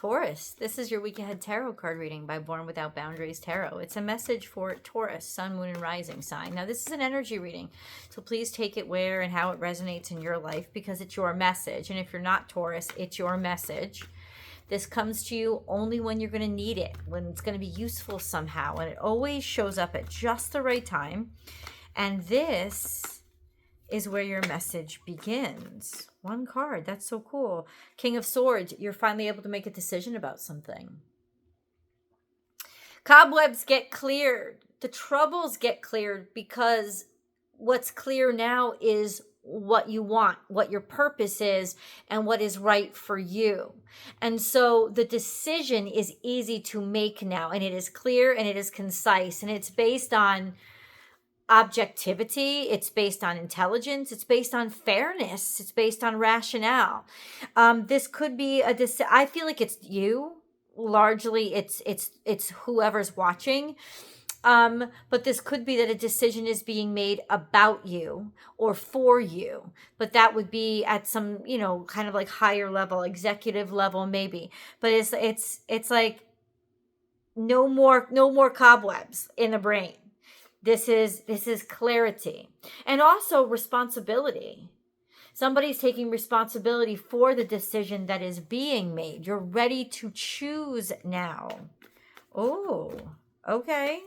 Taurus, this is your week ahead tarot card reading by Born Without Boundaries Tarot. It's a message for Taurus, sun, moon, and rising sign. Now, this is an energy reading, so please take it where and how it resonates in your life because it's your message. And if you're not Taurus, it's your message. This comes to you only when you're going to need it, when it's going to be useful somehow. And it always shows up at just the right time. And this is where your message begins. One card. That's so cool. King of Swords. You're finally able to make a decision about something. Cobwebs get cleared. The troubles get cleared because what's clear now is what you want, what your purpose is, and what is right for you. And so the decision is easy to make now, and it is clear and it is concise, and it's based on objectivity, it's based on intelligence, it's based on fairness, it's based on rationale. This could be I feel like it's you, largely it's whoever's watching. But this could be that a decision is being made about you or for you, but that would be at some, kind of like higher level, executive level, maybe. But it's like no more cobwebs in the brain. This is clarity and also responsibility. Somebody's taking responsibility for the decision that is being made. You're ready to choose now. Oh, okay.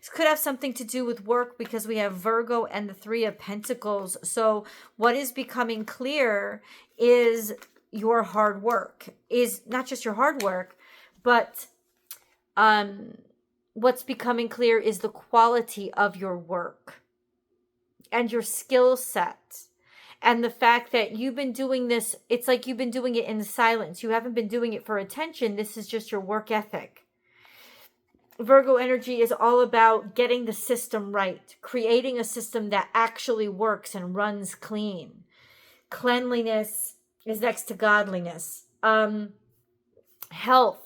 This could have something to do with work because we have Virgo and the Three of Pentacles. So what is becoming clear is your hard work. Is not just your hard work, but what's becoming clear is the quality of your work and your skill set. And the fact that you've been doing this, it's like you've been doing it in silence. You haven't been doing it for attention. This is just your work ethic. Virgo energy is all about getting the system right, creating a system that actually works and runs clean. Cleanliness is next to godliness. Health.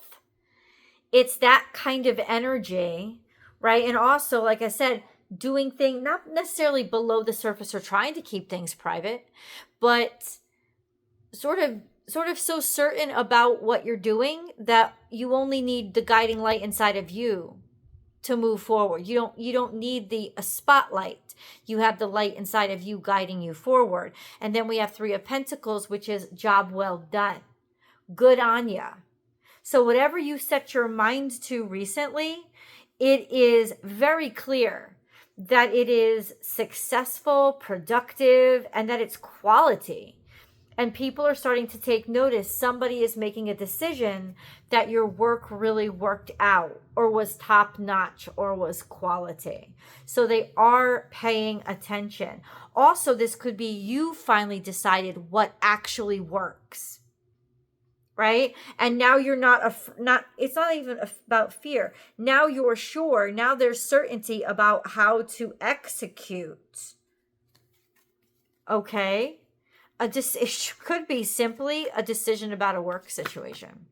It's that kind of energy, right? And also, like I said, doing things not necessarily below the surface or trying to keep things private, but sort of so certain about what you're doing that you only need the guiding light inside of you to move forward. You don't need a spotlight. You have the light inside of you guiding you forward. And then we have Three of Pentacles, which is job well done. Good on ya. So whatever you set your mind to recently, it is very clear that it is successful, productive, and that it's quality. And people are starting to take notice. Somebody is making a decision that your work really worked out or was top notch or was quality. So they are paying attention. Also, this could be you finally decided what actually works. Right? And now you're it's not even about fear. Now you're sure. Now there's certainty about how to execute. Okay? It could be simply a decision about a work situation.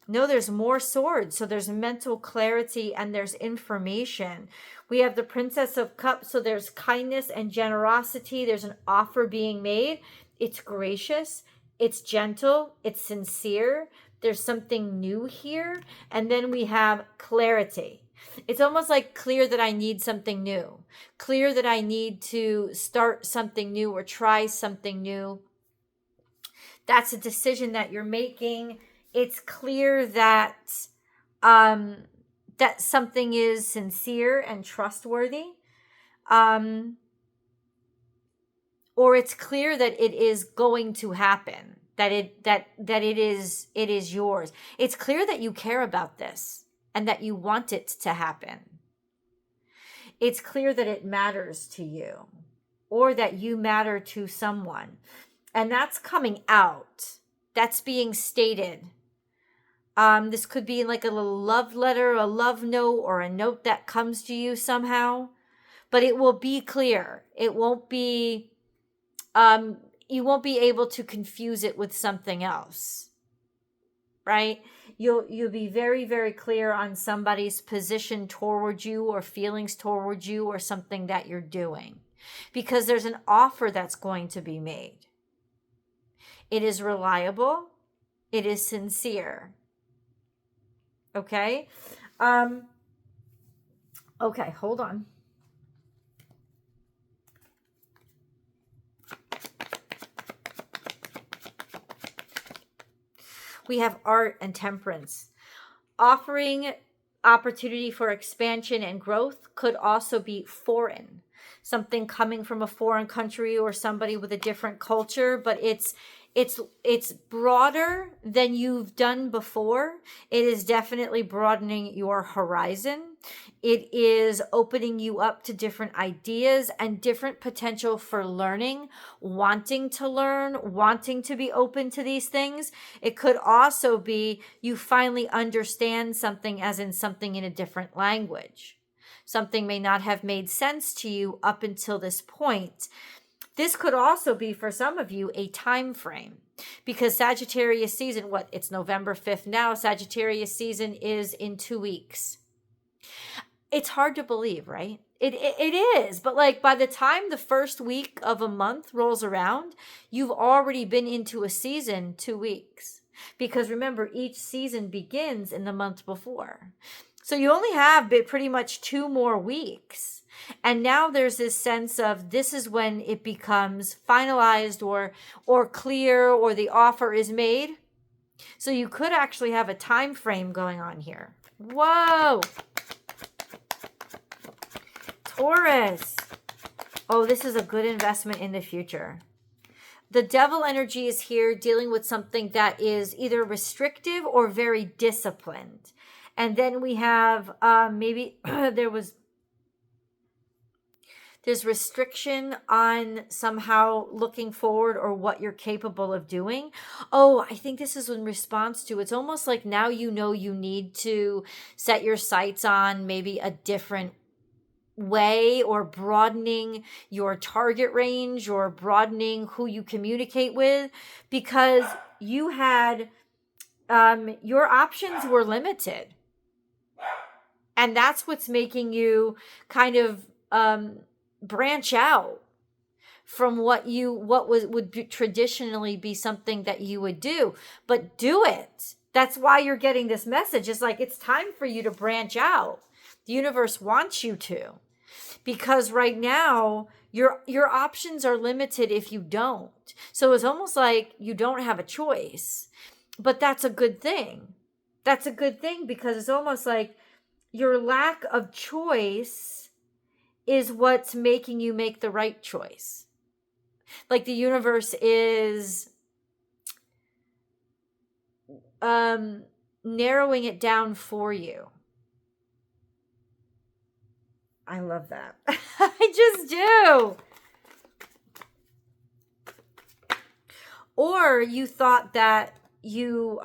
No, there's more swords. So there's mental clarity and there's information. We have the Princess of Cups. So there's kindness and generosity. There's an offer being made. It's gracious. It's gentle. It's sincere. There's something new here. And then we have clarity. It's almost like clear that I need something new. Clear that I need to start something new or try something new. That's a decision that you're making. It's clear that that something is sincere and trustworthy. Or it's clear that it is going to happen, that it is yours. It's clear that you care about this and that you want it to happen. It's clear that it matters to you or that you matter to someone. And that's coming out. That's being stated. This could be like a little love letter, a love note, or a note that comes to you somehow. But it will be clear. It won't be... you won't be able to confuse it with something else, right? You'll be very, very clear on somebody's position towards you or feelings towards you or something that you're doing because there's an offer that's going to be made. It is reliable. It is sincere. Okay? Okay, hold on. We have art and temperance. Offering opportunity for expansion and growth could also be foreign. Something coming from a foreign country or somebody with a different culture, but it's broader than you've done before. It is definitely broadening your horizon. It is opening you up to different ideas and different potential for learning, wanting to learn, wanting to be open to these things. It could also be you finally understand something, as in something in a different language. Something may not have made sense to you up until this point. This could also be, for some of you, a time frame, because Sagittarius season, it's November 5th now. Sagittarius season is in 2 weeks. It's hard to believe, right? It is. But like by the time the first week of a month rolls around, you've already been into a season 2 weeks. Because remember, each season begins in the month before. So you only have pretty much 2 more weeks. And now there's this sense of this is when it becomes finalized or clear, or the offer is made. So you could actually have a time frame going on here. Whoa. Taurus. Oh, this is a good investment in the future. The devil energy is here dealing with something that is either restrictive or very disciplined. And then we have maybe there's restriction on somehow looking forward or what you're capable of doing. Oh, I think this is in response to, it's almost like now you know you need to set your sights on maybe a different way, or broadening your target range, or broadening who you communicate with, because you had your options were limited. And that's what's making you kind of branch out from what would traditionally be something that you would do. But do it. That's why you're getting this message. It's like it's time for you to branch out. The universe wants you to. Because right now your options are limited if you don't. So it's almost like you don't have a choice. But that's a good thing. That's a good thing, because it's almost like your lack of choice is what's making you make the right choice. Like the universe is narrowing it down for you. I love that. I just do. Or you thought that you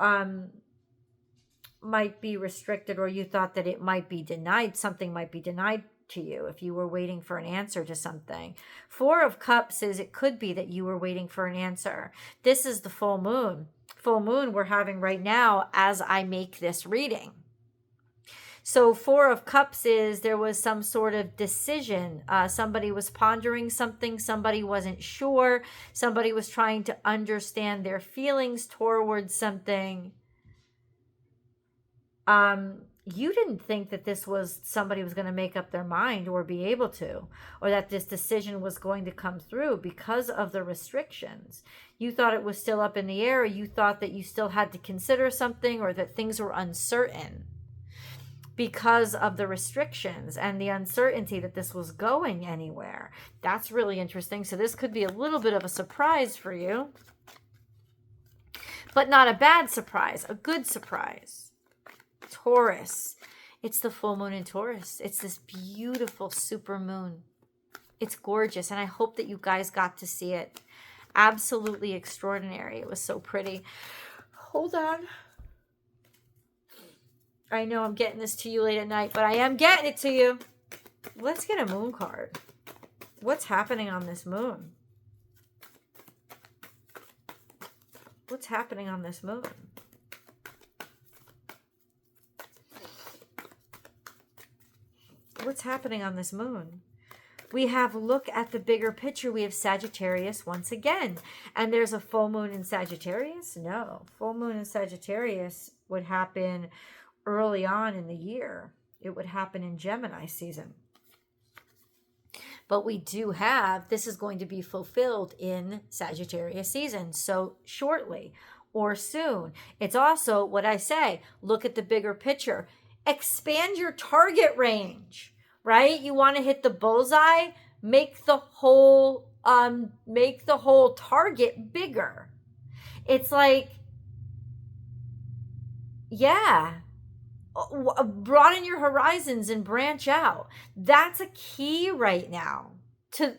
might be restricted, or you thought that it might be denied. Something might be denied to you if you were waiting for an answer to something. 4 of Cups is it could be that you were waiting for an answer. This is the full moon. Full moon we're having right now as I make this reading. So 4 of Cups is there was some sort of decision. Somebody was pondering something. Somebody wasn't sure. Somebody was trying to understand their feelings towards something. You didn't think that this was somebody was going to make up their mind or be able to, or that this decision was going to come through because of the restrictions. You thought it was still up in the air. You thought that you still had to consider something, or that things were uncertain because of the restrictions and the uncertainty that this was going anywhere. That's really interesting. So this could be a little bit of a surprise for you, but not a bad surprise, a good surprise. Taurus. It's the full moon in Taurus. It's this beautiful super moon. It's gorgeous, and I hope that you guys got to see it. Absolutely extraordinary. It was so pretty. Hold on. I know I'm getting this to you late at night, but I am getting it to you. Let's get a moon card. What's happening on this moon? What's happening on this moon? What's happening on this moon? We have look at the bigger picture. We have Sagittarius once again. And there's a full moon in Sagittarius? No. Full moon in Sagittarius would happen early on in the year. It would happen in Gemini season. But we do have, this is going to be fulfilled in Sagittarius season. So shortly or soon. It's also what I say, look at the bigger picture. Expand your target range, right? You want to hit the bullseye, make the whole target bigger. It's like, yeah, broaden your horizons and branch out. That's a key right now to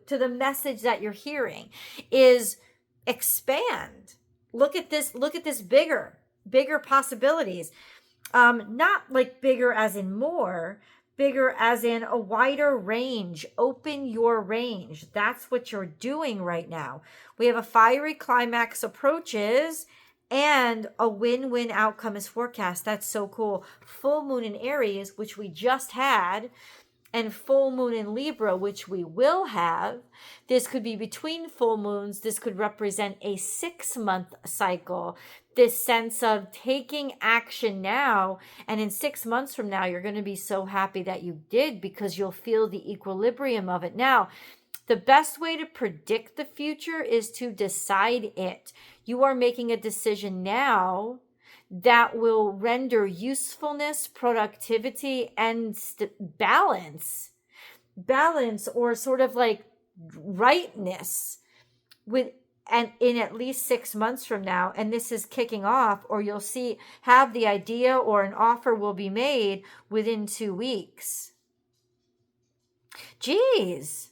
the message that you're hearing is expand. Look at this bigger possibilities. Not like bigger as in more, bigger as in a wider range. Open your range. That's what you're doing right now. We have a fiery climax approaches and a win-win outcome is forecast. That's so cool. Full moon in Aries, which we just had, and full moon in Libra, which we will have. This could be between full moons. This could represent a 6-month cycle. This sense of taking action now, and in 6 months from now, you're going to be so happy that you did because you'll feel the equilibrium of it. Now, the best way to predict the future is to decide it. You are making a decision now that will render usefulness, productivity, and balance, or sort of like rightness and in at least 6 months from now. And this is kicking off, or you'll have the idea or an offer will be made within 2 weeks. Geez,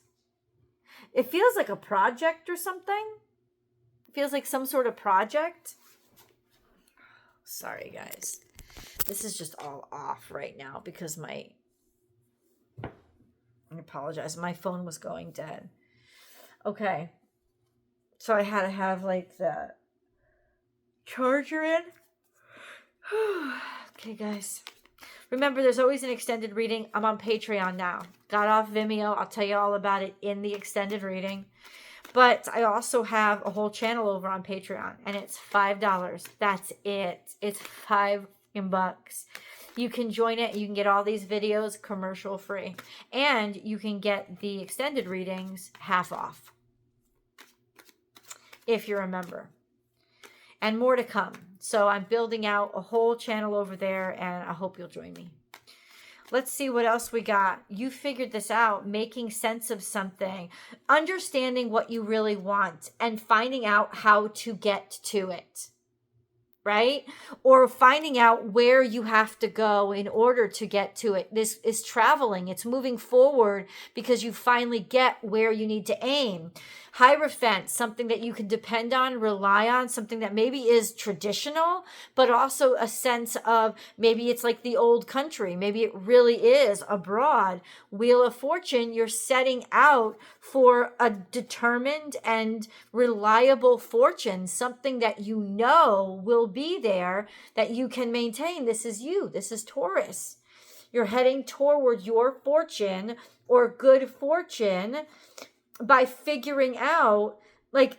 it feels like a project or something. It feels like some sort of project. Sorry, guys. This is just all off right now because I apologize. My phone was going dead. Okay. So I had to have like the charger in. Okay, guys. Remember, there's always an extended reading. I'm on Patreon now. Got off Vimeo. I'll tell you all about it in the extended reading. But I also have a whole channel over on Patreon, and it's $5. That's it. It's $5. You can join it. You can get all these videos commercial free, and you can get the extended readings half off if you're a member. And more to come. So I'm building out a whole channel over there, and I hope you'll join me. Let's see what else we got. You figured this out, making sense of something, understanding what you really want, and finding out how to get to it, right? Or finding out where you have to go in order to get to it. This is traveling. It's moving forward because you finally get where you need to aim. Hierophant, something that you can depend on, rely on, something that maybe is traditional, but also a sense of maybe it's like the old country. Maybe it really is abroad. Wheel of Fortune, you're setting out for a determined and reliable fortune, something that you know will be there, that you can maintain. This is you. This is Taurus. You're heading toward your fortune or good fortune by figuring out, like,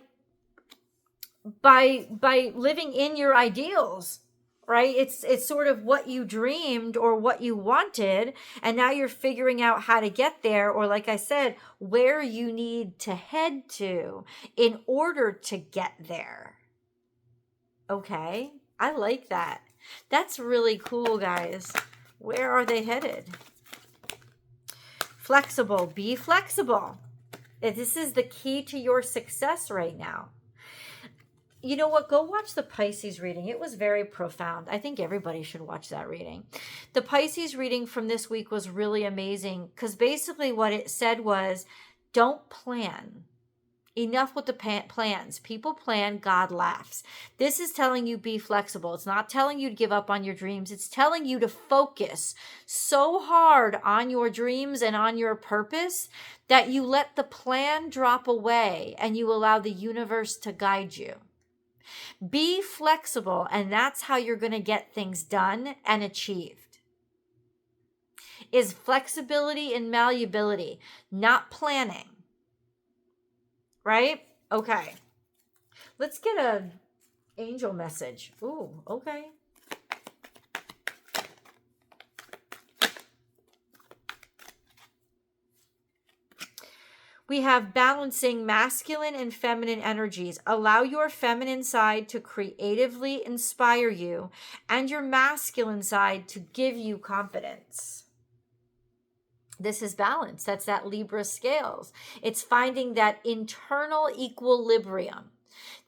by living in your ideals, right? It's sort of what you dreamed or what you wanted, and now you're figuring out how to get there, or like I said, where you need to head to in order to get there. Okay, I like that. That's really cool, guys. Where are they headed? Flexible. Be flexible. This is the key to your success right now. You know what? Go watch the Pisces reading. It was very profound. I think everybody should watch that reading. The Pisces reading from this week was really amazing because basically what it said was, don't plan. Enough with the plans. People plan, God laughs. This is telling you be flexible. It's not telling you to give up on your dreams. It's telling you to focus so hard on your dreams and on your purpose that you let the plan drop away and you allow the universe to guide you. Be flexible, and that's how you're going to get things done and achieved. is flexibility and malleability, not planning. Right? Okay. Let's get a angel message. Ooh, okay. We have balancing masculine and feminine energies. Allow your feminine side to creatively inspire you and your masculine side to give you confidence. This is balance. That's that Libra scales. It's finding that internal equilibrium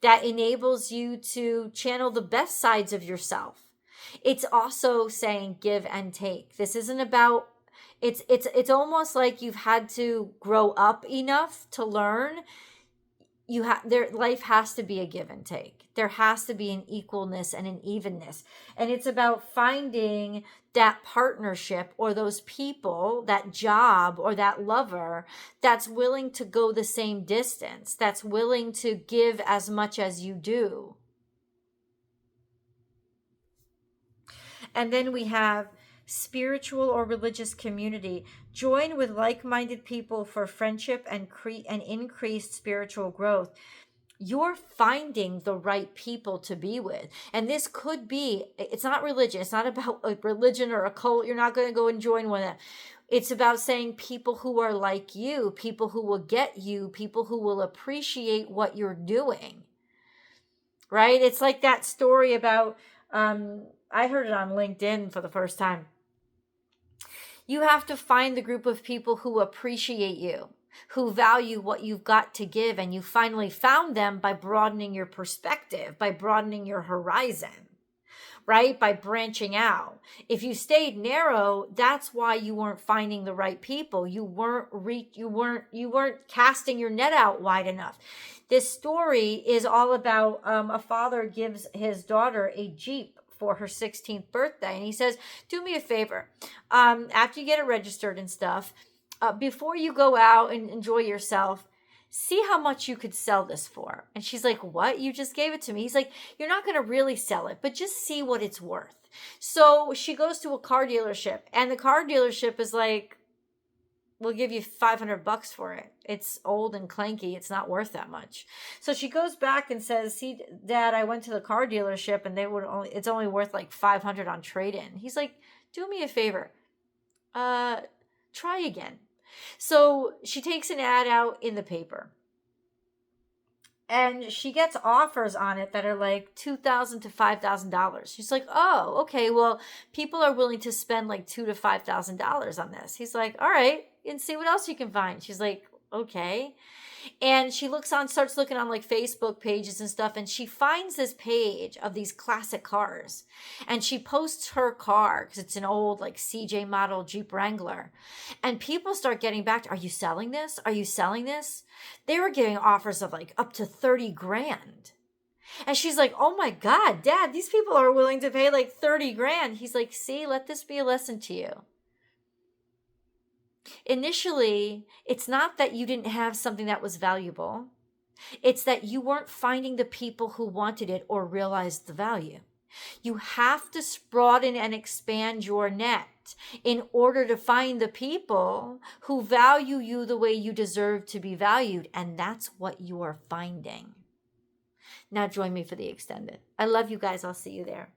that enables you to channel the best sides of yourself. It's also saying give and take. This isn't about it's almost like you've had to grow up enough to learn life has to be a give and take. There has to be an equalness and an evenness. And it's about finding that partnership or those people, that job or that lover that's willing to go the same distance, that's willing to give as much as you do. And then we have spiritual or religious community. Join with like-minded people for friendship and increased spiritual growth. You're finding the right people to be with. And this could be, it's not religion. It's not about a religion or a cult. You're not going to go and join one of them. It's about saying people who are like you, people who will get you, people who will appreciate what you're doing. Right? It's like that story about, I heard it on LinkedIn for the first time. You have to find the group of people who appreciate you, who value what you've got to give, and you finally found them by broadening your perspective, by broadening your horizon, right? By branching out. If you stayed narrow, that's why you weren't finding the right people. You weren't casting your net out wide enough. This story is all about a father gives his daughter a Jeep for her 16th birthday. And he says, do me a favor. After you get it registered and stuff, before you go out and enjoy yourself, see how much you could sell this for. And she's like, what? You just gave it to me. He's like, you're not going to really sell it, but just see what it's worth. So she goes to a car dealership, and the car dealership is like, we'll give you $500 for it. It's old and clanky. It's not worth that much. So she goes back and says, see, Dad, I went to the car dealership and it's only worth like $500 on trade-in. He's like, do me a favor. Try again. So she takes an ad out in the paper, and she gets offers on it that are like $2,000 to $5,000. She's like, oh, okay. Well, people are willing to spend like $2,000 to $5,000 on this. He's like, all right, and see what else you can find. She's like, okay. And she starts looking on like Facebook pages and stuff, and she finds this page of these classic cars, and she posts her car because it's an old like CJ model Jeep Wrangler, and people start getting back to, are you selling this? Are you selling this? They were giving offers of like up to 30 grand. And she's like, oh my God, Dad, these people are willing to pay like 30 grand. He's like, see, let this be a lesson to you. Initially, it's not that you didn't have something that was valuable. It's that you weren't finding the people who wanted it or realized the value. You have to broaden and expand your net in order to find the people who value you the way you deserve to be valued. And that's what you are finding. Now join me for the extended. I love you guys. I'll see you there.